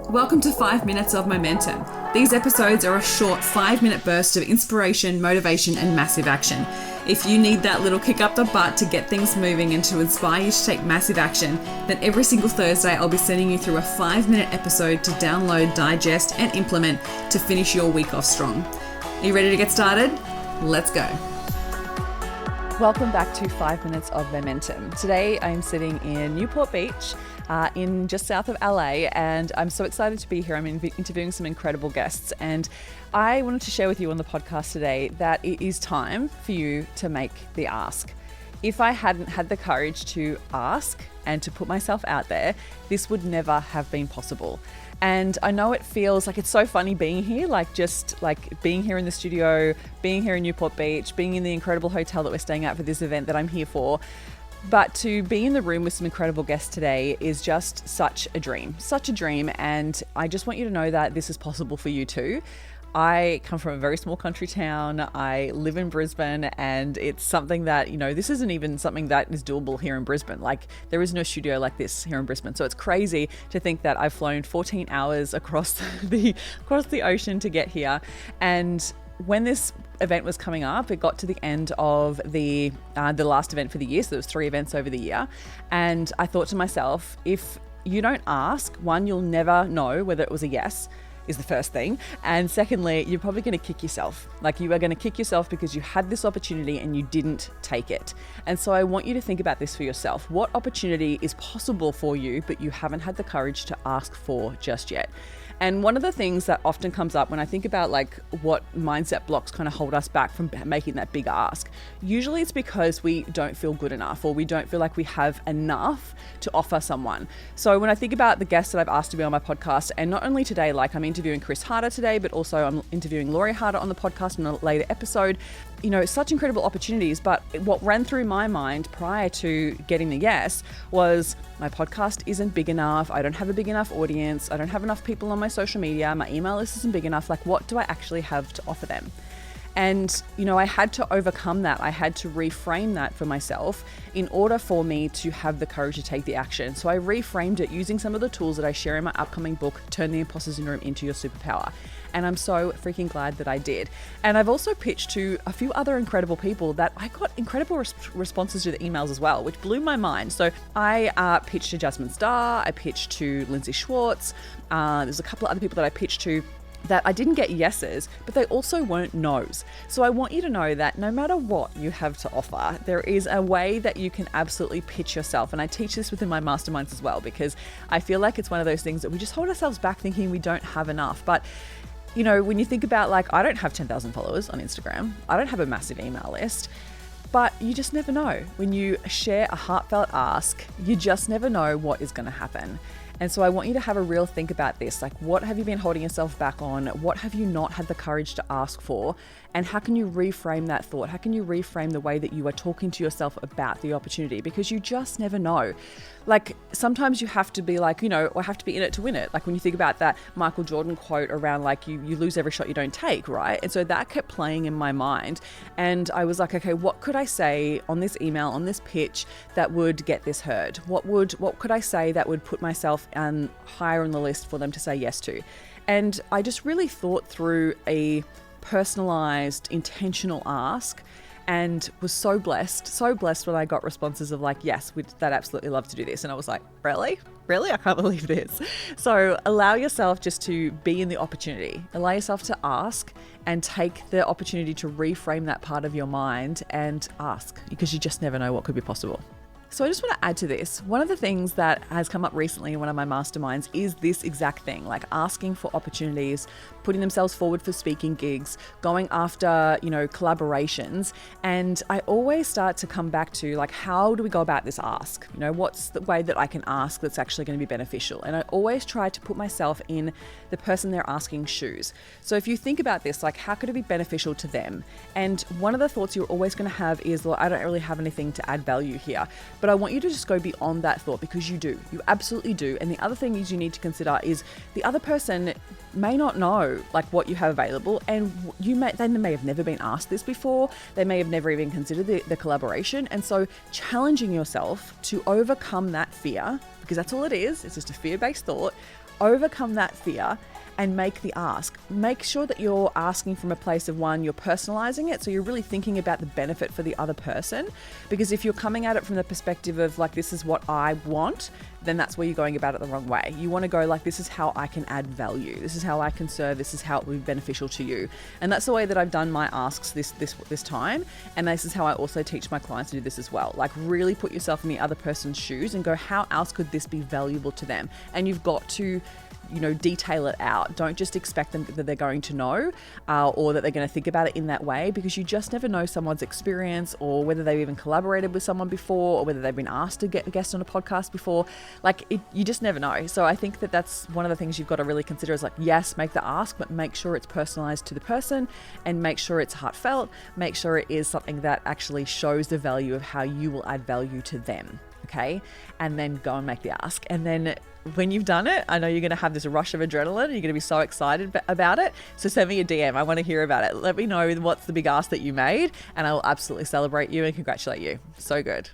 Welcome to 5 Minutes of Momentum. These episodes are a short 5-minute burst of inspiration, motivation, and massive action. If you need that little kick up the butt to get things moving and to inspire you to take massive action, then every single Thursday I'll be sending you through a 5-minute episode to download, digest, and implement to finish your week off strong. Are you ready to get started? Let's go. Welcome back to 5 Minutes of Momentum. Today I'm sitting in Newport Beach, in just south of LA, and I'm so excited to be here. I'm interviewing some incredible guests, and I wanted to share with you on the podcast today that it is time for you to make the ask. If I hadn't had the courage to ask and to put myself out there, this would never have been possible. And I know it feels like it's so funny being here, just being here in the studio, being here in Newport Beach, being in the incredible hotel that we're staying at for this event that I'm here for. But to be in the room with some incredible guests today is just such a dream. And I just want you to know that this is possible for you too. I come from a very small country town. I live in Brisbane, and it's something that, this isn't even something that is doable here in Brisbane. There is no studio like this here in Brisbane. So it's crazy to think that I've flown 14 hours across the ocean to get here. And when this event was coming up, it got to the end of the last event for the year. So there was 3 events over the year. And I thought to myself, if you don't ask, one, you'll never know whether it was a yes, is the first thing. And secondly, you're probably going to kick yourself. You are going to kick yourself because you had this opportunity and you didn't take it. And so I want you to think about this for yourself. What opportunity is possible for you, but you haven't had the courage to ask for just yet? And one of the things that often comes up when I think about what mindset blocks kind of hold us back from making that big ask, usually it's because we don't feel good enough, or we don't feel like we have enough to offer someone. So when I think about the guests that I've asked to be on my podcast, and not only today, I'm interviewing Chris Harder today, but also I'm interviewing Laurie Harder on the podcast in a later episode, such incredible opportunities. But what ran through my mind prior to getting the yes was, my podcast isn't big enough. I don't have a big enough audience. I don't have enough people on my social media. My email list isn't big enough. What do I actually have to offer them? And, I had to overcome that. I had to reframe that for myself in order for me to have the courage to take the action. So I reframed it using some of the tools that I share in my upcoming book, Turn the Imposter Syndrome into Your Superpower. And I'm so freaking glad that I did. And I've also pitched to a few other incredible people that I got incredible responses to the emails as well, which blew my mind. So I pitched to Jasmine Star, I pitched to Lindsay Schwartz. There's a couple of other people that I pitched to that I didn't get yeses, but they also weren't no's. So I want you to know that no matter what you have to offer, there is a way that you can absolutely pitch yourself. And I teach this within my masterminds as well, because I feel like it's one of those things that we just hold ourselves back thinking we don't have enough. But when you think about I don't have 10,000 followers on Instagram, I don't have a massive email list, but you just never know. When you share a heartfelt ask, you just never know what is going to happen. And so I want you to have a real think about this. What have you been holding yourself back on? What have you not had the courage to ask for? And how can you reframe that thought? How can you reframe the way that you are talking to yourself about the opportunity? Because you just never know. Sometimes you have to be I have to be in it to win it. When you think about that Michael Jordan quote around you lose every shot you don't take, right? And so that kept playing in my mind. And I was like, okay, what could I say on this email, on this pitch that would get this heard? What could I say that would put myself higher on the list for them to say yes to? And I just really thought through a personalized, intentional ask, and was so blessed when I got responses of yes, we'd absolutely love to do this. And I was like, really? I can't believe this. So allow yourself just to be in the opportunity. Allow yourself to ask and take the opportunity to reframe that part of your mind and ask, because you just never know what could be possible. So I just want to add to this. One of the things that has come up recently in one of my masterminds is this exact thing, asking for opportunities, putting themselves forward for speaking gigs, going after, collaborations. And I always start to come back to how do we go about this ask? What's the way that I can ask that's actually going to be beneficial? And I always try to put myself in the person they're asking shoes. So if you think about this, how could it be beneficial to them? And one of the thoughts you're always going to have is, well, I don't really have anything to add value here. But I want you to just go beyond that thought, because you do. You absolutely do. And the other thing is you need to consider is the other person may not know what you have available, and they may have never been asked this before. They may have never even considered the collaboration. And so challenging yourself to overcome that fear, because that's all it is. It's just a fear-based thought. overcome that fear and make the ask. Make sure that you're asking from a place of one, you're personalizing it. So you're really thinking about the benefit for the other person. Because if you're coming at it from the perspective of like, this is what I want, then that's where you're going about it the wrong way. You want to go like, this is how I can add value. This is how I can serve. This is how it will be beneficial to you. And that's the way that I've done my asks this time. And this is how I also teach my clients to do this as well. Like really put yourself in the other person's shoes and go, how else could this be valuable to them? And you've got to, detail it out. Don't just expect them that they're going to know or that they're going to think about it in that way, because you just never know someone's experience or whether they've even collaborated with someone before or whether they've been asked to get a guest on a podcast before. You just never know. So I think that that's one of the things you've got to really consider is like, yes, make the ask, but make sure it's personalized to the person and make sure it's heartfelt. Make sure it is something that actually shows the value of how you will add value to them. Okay. And then go and make the ask. And then when you've done it, I know you're going to have this rush of adrenaline. You're going to be so excited about it. So send me a DM. I want to hear about it. Let me know what's the big ask that you made, and I will absolutely celebrate you and congratulate you. So good.